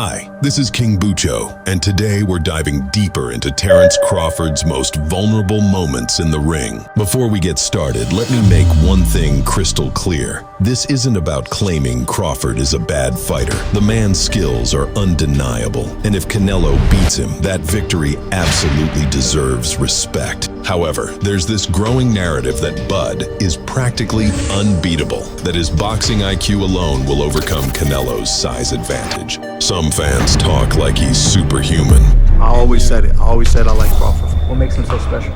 Hi, this is King Bucho, and today we're diving deeper into Terence Crawford's most vulnerable moments in the ring. Before we get started, let me make one thing crystal clear. This isn't about claiming Crawford is a bad fighter. The man's skills are undeniable, and if Canelo beats him, that victory absolutely deserves respect. However, there's this growing narrative that Bud is practically unbeatable, that his boxing IQ alone will overcome Canelo's size advantage. Some fans talk like he's superhuman. I always said it. I like Crawford. What makes him so special?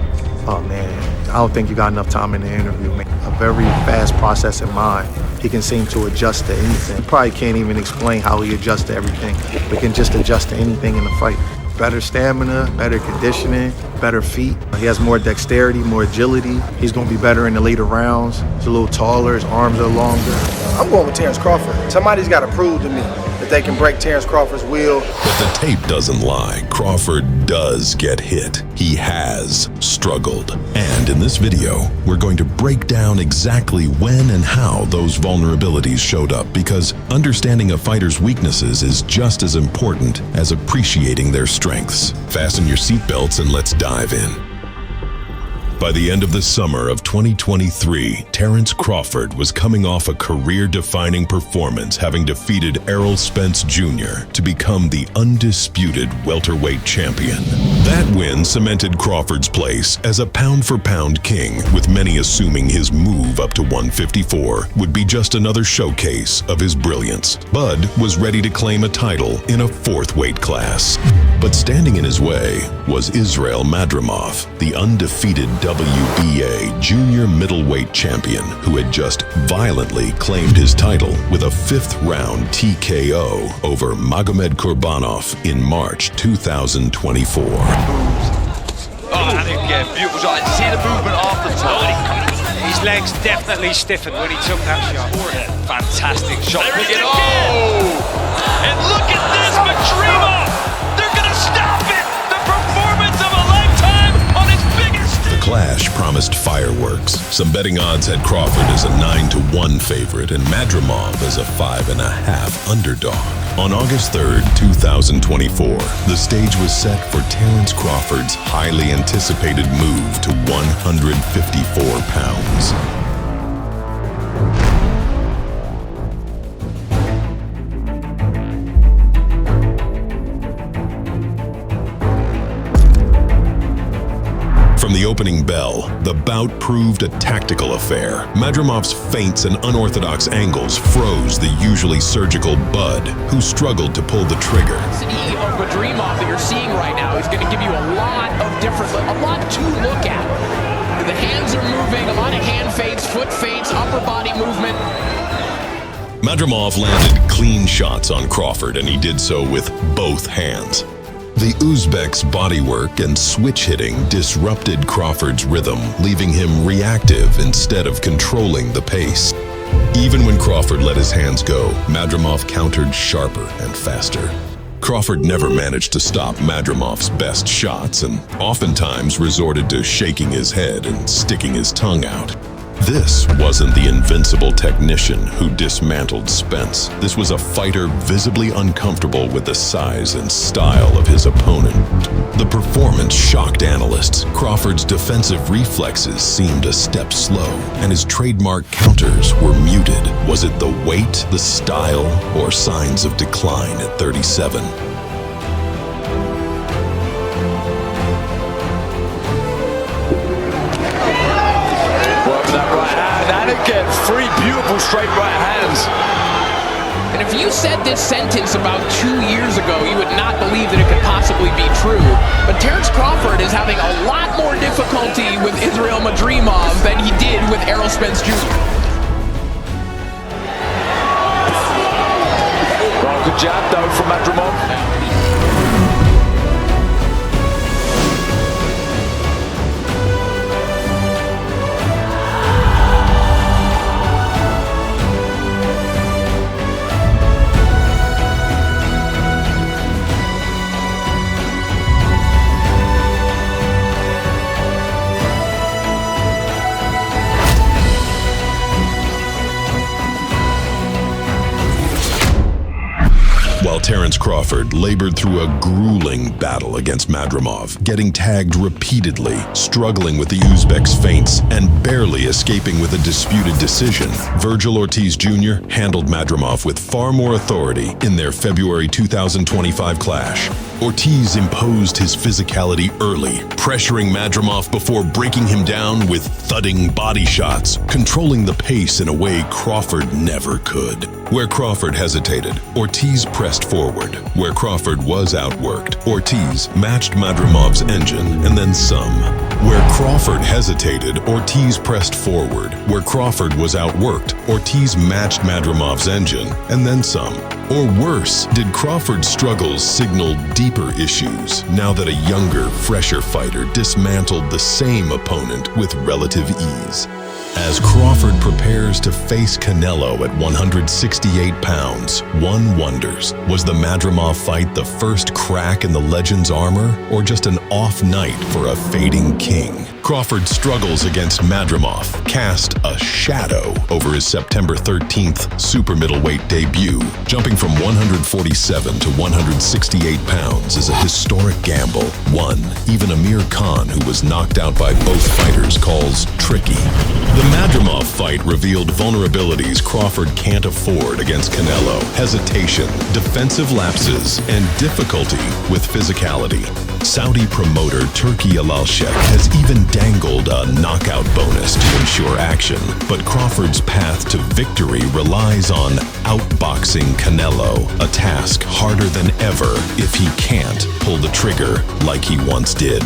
Oh man, I don't think you got enough time in the interview. A very fast processing mind. He can seem to adjust to anything. Probably can't even explain how he adjusts to everything, but can just adjust to anything in the fight. Better stamina, better conditioning, better feet. He has more dexterity, more agility. He's going to be better in the later rounds. He's a little taller, his arms are longer. I'm going with Terence Crawford. Somebody's got to prove to me that they can break Terence Crawford's will. But the tape doesn't lie. Crawford does get hit. He has struggled. And in this video, we're going to break down exactly when and how those vulnerabilities showed up, because understanding a fighter's weaknesses is just as important as appreciating their strengths. Fasten your seatbelts and let's dive in. By the end of the summer of 2023, Terence Crawford was coming off a career-defining performance, having defeated Errol Spence Jr. to become the undisputed welterweight champion. That win cemented Crawford's place as a pound-for-pound king, with many assuming his move up to 154 would be just another showcase of his brilliance. Bud was ready to claim a title in a fourth weight class. But standing in his way was Israil Madrimov, the undefeated WBA junior middleweight champion who had just violently claimed his title with a fifth-round TKO over Magomed Kurbanov in March 2024. And again, beautiful shot. See the movement off the top. His legs definitely stiffened when he took that shot. Fantastic shot. There Pick it. it Oh! And look at this, Madramov! They're gonna stop it! The performance of a lifetime on his biggest stage! The clash promised fireworks. Some betting odds had Crawford as a 9-1 favorite and Madramov as a 5.5 underdog. On August 3rd, 2024, the stage was set for Terence Crawford's highly anticipated move to 154 pounds. From the opening bell, the bout proved a tactical affair. Madramov's feints and unorthodox angles froze the usually surgical Bud, who struggled to pull the trigger. Of Madrimov that you're seeing right now is going to give you a lot to look at. The hands are moving, a lot of hand feints, foot feints, upper body movement. Madramov landed clean shots on Crawford, and he did so with both hands. The Uzbek's bodywork and switch hitting disrupted Crawford's rhythm, leaving him reactive instead of controlling the pace. Even when Crawford let his hands go, Madramov countered sharper and faster. Crawford never managed to stop Madramov's best shots and oftentimes resorted to shaking his head and sticking his tongue out. This wasn't the invincible technician who dismantled Spence. This was a fighter visibly uncomfortable with the size and style of his opponent. The performance shocked analysts. Crawford's defensive reflexes seemed a step slow, and his trademark counters were muted. Was it the weight, the style, or signs of decline at 37? Again, three beautiful straight right hands. And if you said this sentence about 2 years ago, you would not believe that it could possibly be true. But Terence Crawford is having a lot more difficulty with Israil Madrimov than he did with Errol Spence Jr. Well, good jab though from Madramov. While Terence Crawford Crawford labored through a grueling battle against Madramov, getting tagged repeatedly, struggling with the Uzbek's feints, and barely escaping with a disputed decision. Virgil Ortiz Jr. handled Madramov with far more authority in their February 2025 clash. Ortiz imposed his physicality early, pressuring Madramov before breaking him down with thudding body shots, controlling the pace in a way Crawford never could. Where Crawford hesitated, Ortiz pressed forward. Where Crawford was outworked, Ortiz matched Madramov's engine and then some. Where Crawford hesitated, Ortiz pressed forward. Where Crawford was outworked, Ortiz matched Madramov's engine and then some. Or worse, did Crawford's struggles signal deeper issues now that a younger, fresher fighter dismantled the same opponent with relative ease? As Crawford prepares to face Canelo at 168 pounds, one wonders, was the Madramov fight the first crack in the legend's armor, or just an off night for a fading king? Crawford's struggles against Madramov cast a shadow over his September 13th super middleweight debut. Jumping from 147 to 168 pounds is a historic gamble, one even Amir Khan, who was knocked out by both fighters, calls tricky. The Madramov fight revealed vulnerabilities Crawford can't afford against Canelo: hesitation, defensive lapses, and difficulty with physicality. Saudi promoter Turki Alalshek has even dangled a knockout bonus to ensure action, but Crawford's path to victory relies on outboxing Canelo, a task harder than ever if he can't pull the trigger like he once did.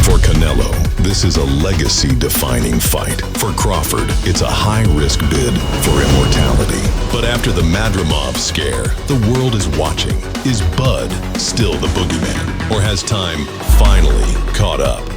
For Canelo, this is a legacy-defining fight. For Crawford, it's a high-risk bid for immortality. But after the Madramov scare, the world is watching. Is Bud still the boogeyman? Or has time finally caught up?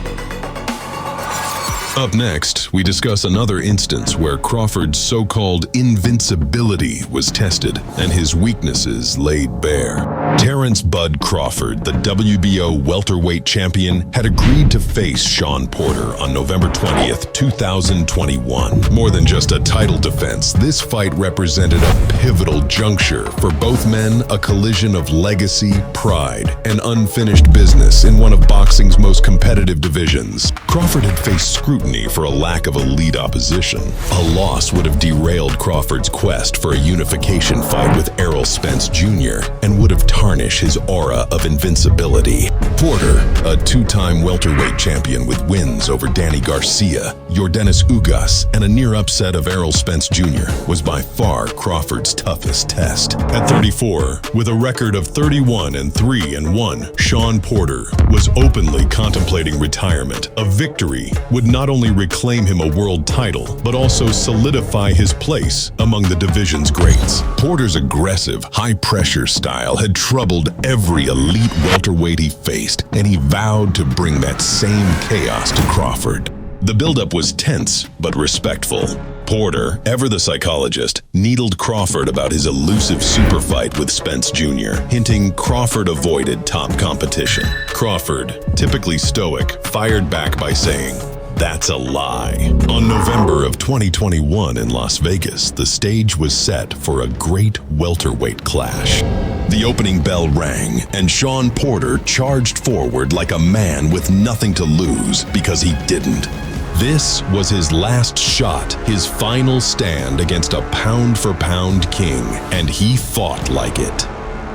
Up next, we discuss another instance where Crawford's so-called invincibility was tested and his weaknesses laid bare. Terence "Bud" Crawford, the WBO welterweight champion, had agreed to face Shawn Porter on November 20th, 2021. More than just a title defense, this fight represented a pivotal juncture for both men, a collision of legacy, pride, and unfinished business in one of boxing's most competitive divisions. Crawford had faced scrutiny for a lack of elite opposition. A loss would have derailed Crawford's quest for a unification fight with Errol Spence Jr. and would have tarnished his aura of invincibility. Porter, a two-time welterweight champion with wins over Danny Garcia, Yordenis Ugas, and a near upset of Errol Spence Jr., was by far Crawford's toughest test. At 34, with a record of 31-3-1, Shawn Porter was openly contemplating retirement. A victory would not only reclaim him a world title, but also solidify his place among the division's greats. Porter's aggressive, high-pressure style had troubled every elite welterweight he faced, and he vowed to bring that same chaos to Crawford. The buildup was tense, but respectful. Porter, ever the psychologist, needled Crawford about his elusive super fight with Spence Jr., hinting Crawford avoided top competition. Crawford, typically stoic, fired back by saying, "That's a lie." On November of 2021 in Las Vegas, the stage was set for a great welterweight clash. The opening bell rang, and Shawn Porter charged forward like a man with nothing to lose because he didn't. This was his last shot, his final stand against a pound-for-pound king, and he fought like it.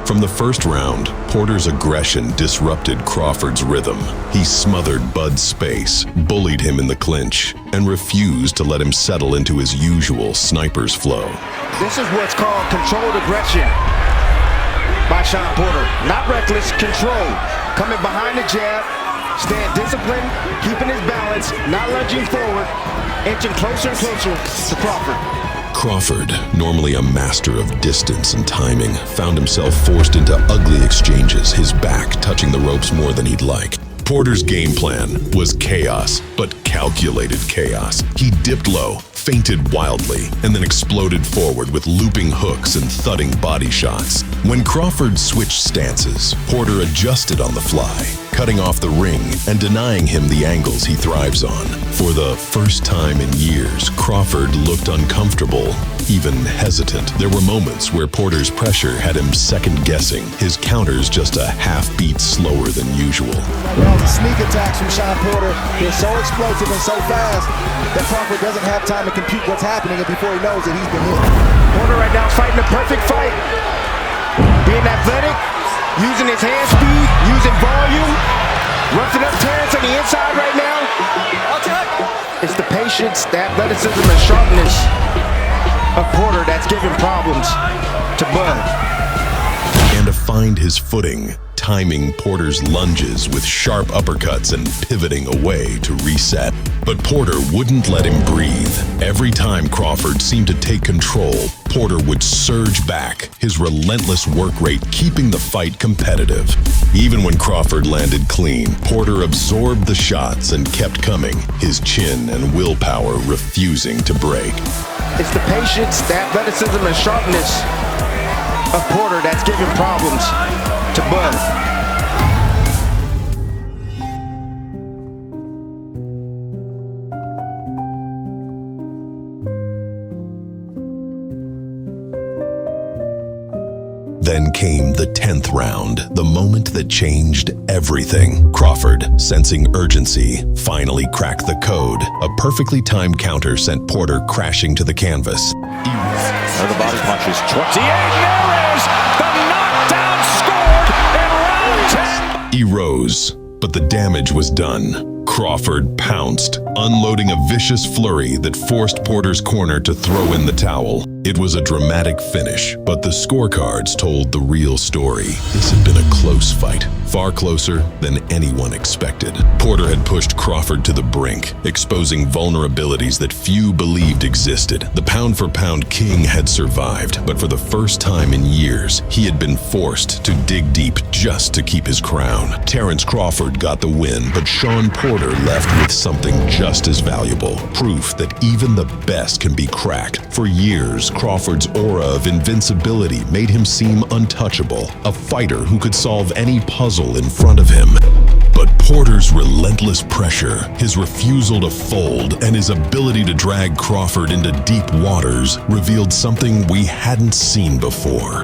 From the first round, Porter's aggression disrupted Crawford's rhythm. He smothered Bud's space, bullied him in the clinch, and refused to let him settle into his usual sniper's flow. This is what's called controlled aggression by Shawn Porter. Not reckless, controlled. Coming behind the jab, staying disciplined, keeping his balance, not lunging forward, inching closer and closer to Crawford. Crawford, normally a master of distance and timing, found himself forced into ugly exchanges, his back touching the ropes more than he'd like. Porter's game plan was chaos, but calculated chaos. He dipped low, feinted wildly, and then exploded forward with looping hooks and thudding body shots. When Crawford switched stances, Porter adjusted on the fly, cutting off the ring and denying him the angles he thrives on. For the first time in years, Crawford looked uncomfortable, even hesitant. There were moments where Porter's pressure had him second-guessing, his counters just a half-beat slower than usual. Well, the sneak attacks from Shawn Porter, they're so explosive and so fast that Crawford doesn't have time to compute what's happening before he knows that he's been hit. Porter right now is fighting a perfect fight. Being athletic, using his hand speed, using volume, roughing up Terence on the inside right now. It's the patience, the athleticism, and sharpness of Porter that's giving problems to Bud. And to find his footing, timing Porter's lunges with sharp uppercuts and pivoting away to reset. But Porter wouldn't let him breathe. Every time Crawford seemed to take control, Porter would surge back, his relentless work rate keeping the fight competitive. Even when Crawford landed clean, Porter absorbed the shots and kept coming, his chin and willpower refusing to break. It's the patience, the athleticism, and sharpness of Porter that's giving problems to Bud. Then came the 10th round, the moment that changed everything. Crawford, sensing urgency, finally cracked the code. A perfectly timed counter sent Porter crashing to the canvas. The body punches. 28, there is the knockdown scored in round 10. He rose, but the damage was done. Crawford pounced, unloading a vicious flurry that forced Porter's corner to throw in the towel. It was a dramatic finish, but the scorecards told the real story. This had been a close fight, far closer than anyone expected. Porter had pushed Crawford to the brink, exposing vulnerabilities that few believed existed. The pound-for-pound king had survived, but for the first time in years, he had been forced to dig deep just to keep his crown. Terence Crawford got the win, but Shawn Porter left with something just as valuable, proof that even the best can be cracked. For years, Crawford's aura of invincibility made him seem untouchable, a fighter who could solve any puzzle in front of him. But Porter's relentless pressure, his refusal to fold, and his ability to drag Crawford into deep waters revealed something we hadn't seen before.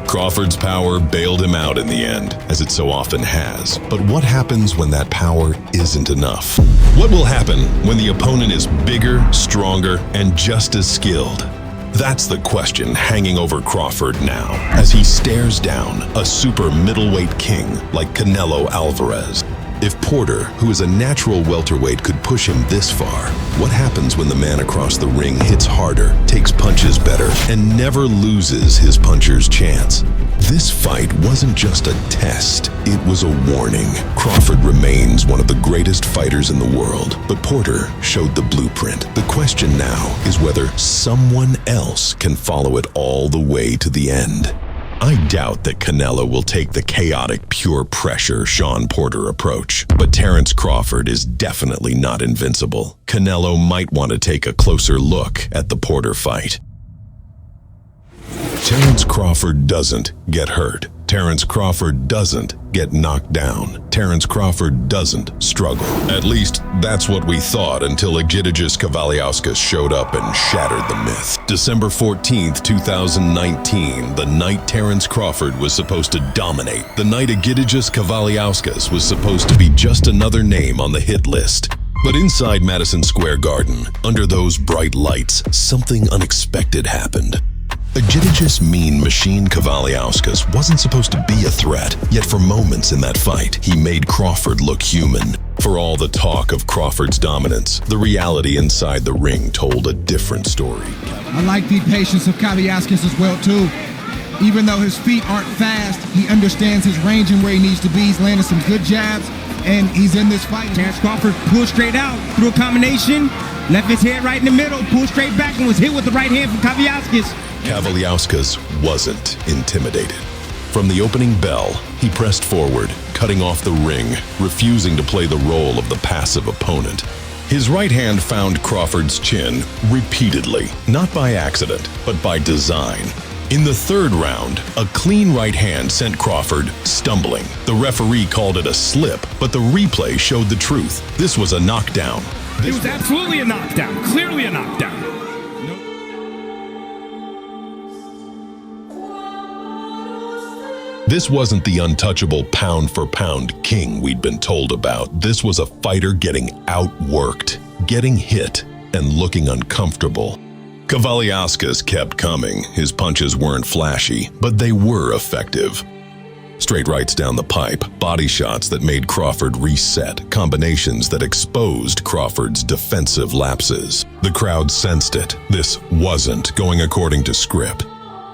Crawford's power bailed him out in the end, as it so often has. But what happens when that power isn't enough? What will happen when the opponent is bigger, stronger, and just as skilled? That's the question hanging over Crawford now, as he stares down a super middleweight king like Canelo Alvarez. If Porter, who is a natural welterweight, could push him this far, what happens when the man across the ring hits harder, takes punches better, and never loses his puncher's chance? This fight wasn't just a test, it was a warning. Crawford remains one of the greatest fighters in the world, but Porter showed the blueprint. The question now is whether someone else can follow it all the way to the end. I doubt that Canelo will take the chaotic, pure pressure Shawn Porter approach, but Terence Crawford is definitely not invincible. Canelo might want to take a closer look at the Porter fight. Terence Crawford doesn't get hurt. Terence Crawford doesn't get knocked down. Terence Crawford doesn't struggle. At least, that's what we thought until Egidijus Kavaliauskas showed up and shattered the myth. December 14th, 2019, the night Terence Crawford was supposed to dominate. The night Egidijus Kavaliauskas was supposed to be just another name on the hit list. But inside Madison Square Garden, under those bright lights, something unexpected happened. Egidijus Mean Machine Kavaliauskas wasn't supposed to be a threat, yet for moments in that fight, he made Crawford look human. For all the talk of Crawford's dominance, the reality inside the ring told a different story. I like the patience of Kavaliauskas as well, too. Even though his feet aren't fast, he understands his range and where he needs to be. He's landed some good jabs, and he's in this fight. Terence Crawford pulled straight out, threw a combination, left his head right in the middle, pulled straight back, and was hit with the right hand from Kavaliauskas. Kavaliauskas wasn't intimidated. From the opening bell, he pressed forward, cutting off the ring, refusing to play the role of the passive opponent. His right hand found Crawford's chin repeatedly, not by accident, but by design. In the third round, a clean right hand sent Crawford stumbling. The referee called it a slip, but the replay showed the truth. This was a knockdown. It was absolutely a knockdown, clearly a knockdown. This wasn't the untouchable pound-for-pound king we'd been told about. This was a fighter getting outworked, getting hit, and looking uncomfortable. Kavaliauskas kept coming. His punches weren't flashy, but they were effective. Straight rights down the pipe, body shots that made Crawford reset, combinations that exposed Crawford's defensive lapses. The crowd sensed it. This wasn't going according to script.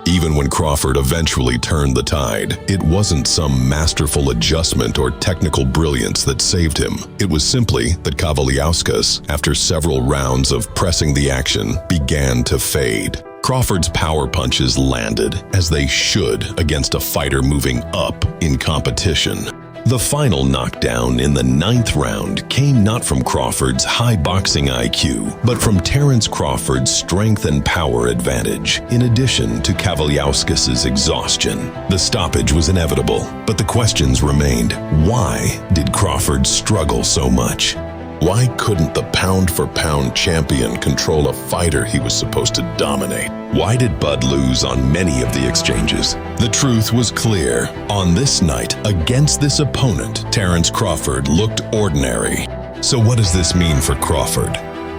Even when Crawford eventually turned the tide, it wasn't some masterful adjustment or technical brilliance that saved him. It was simply that Kavaliauskas, after several rounds of pressing the action, began to fade. Crawford's power punches landed, as they should, against a fighter moving up in competition. The final knockdown in the 9th round came not from Crawford's high boxing IQ, but from Terence Crawford's strength and power advantage, in addition to Kavaliauskas' exhaustion. The stoppage was inevitable, but the questions remained. Why did Crawford struggle so much? Why couldn't the pound-for-pound champion control a fighter he was supposed to dominate? Why did Bud lose on many of the exchanges? The truth was clear. On this night, against this opponent, Terence Crawford looked ordinary. So what does this mean for Crawford?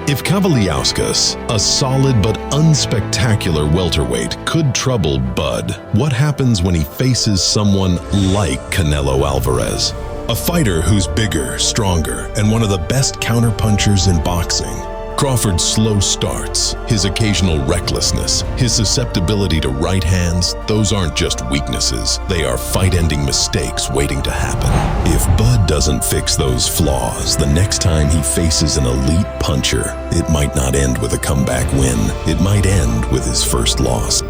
If Kavaliauskas, a solid but unspectacular welterweight, could trouble Bud, what happens when he faces someone like Canelo Alvarez? A fighter who's bigger, stronger, and one of the best counterpunchers in boxing. Crawford's slow starts, his occasional recklessness, his susceptibility to right hands, those aren't just weaknesses. They are fight-ending mistakes waiting to happen. If Bud doesn't fix those flaws, the next time he faces an elite puncher, it might not end with a comeback win. It might end with his first loss.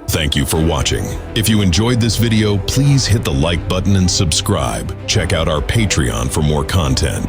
Thank you for watching. If you enjoyed this video, please hit the like button and subscribe. Check out our Patreon for more content.